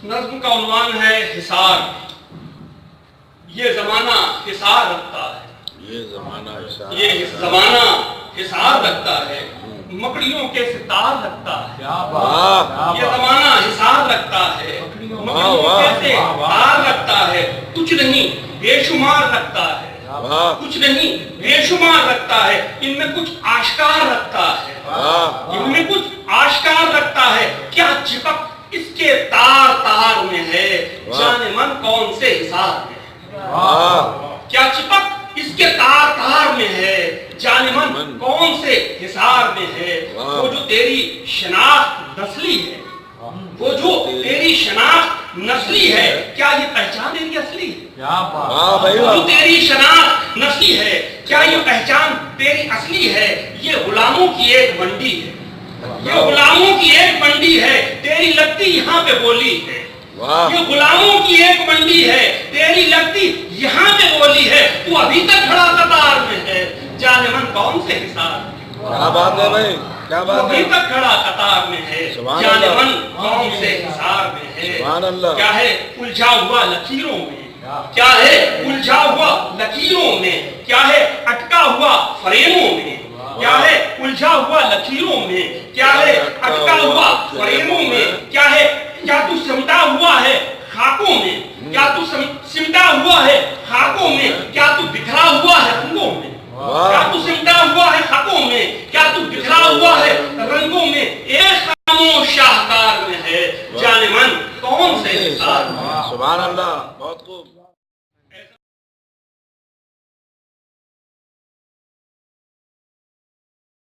نظم کا عنوان ہے حصار. یہ زمانہ حصار رکھتا ہے، یہ زمانہ حصار رکھتا ہے، مکڑیوں کے ستار رکھتا ہے. یہ زمانہ حصار رکھتا ہے، مکڑیوں کے ستار رکھتا ہے. کچھ نہیں بے شمار رکھتا ہے، کچھ نہیں بے شمار رکھتا ہے. ان میں کچھ آشکار رکھتا ہے، ان میں کچھ آشکار رکھتا ہے. کیا چپک اس کے تار تار میں ہے، جانے من کون سے حصار میں ہے. کیا چپک اس کے تار تار میں ہے، جانے من کون سے حصار میں ہے. وہ جو تیری شناخت نسلی ہے، وہ جو تیری شناخت نسلی ہے، کیا یہ پہچان تیری اصلی ہے. جو تیری شناخت نسلی ہے، کیا یہ پہچان تیری اصلی ہے. یہ غلاموں کی ایک منڈی ہے، یہ غلاموں کی ایک منڈی ہے، تیری لگتی یہاں پہ بولی ہے. یہ غلاموں کی ایک منڈی ہے، تیری لگتی یہاں پہ بولی ہے. تو ابھی تک کھڑا قطار میں ہے، جانے من کون سے حصار میں. کیا بات ہے بھائی، کیا بات ہے. ابھی تک کھڑا قطار میں ہے، جانے من کون سے حصار میں ہے. کیا ہے الجھا ہوا لکیروں میں، کیا ہے الجھا ہوا لکیروں میں. کیا ہے اٹکا ہوا فریموں میں. کیا ہے الجھا ہوا لکیروں میں، کیا ہے اٹکا ہوا فریموں میں. کیا ہے کیا تو سمٹا ہوا ہے خاکوں میں، کیا تو سمٹا ہوا ہے خاکوں میں. کیا تو بکھرا ہوا ہے رنگوں میں، کیا تو سمٹا ہوا ہے خاکوں میں. کیا تو بکھرا ہوا ہے رنگوں میں. ایک خاموش شاہکار میں ہے، جانے من کون سے حصار میں. سبحان اللہ، بہت خوب.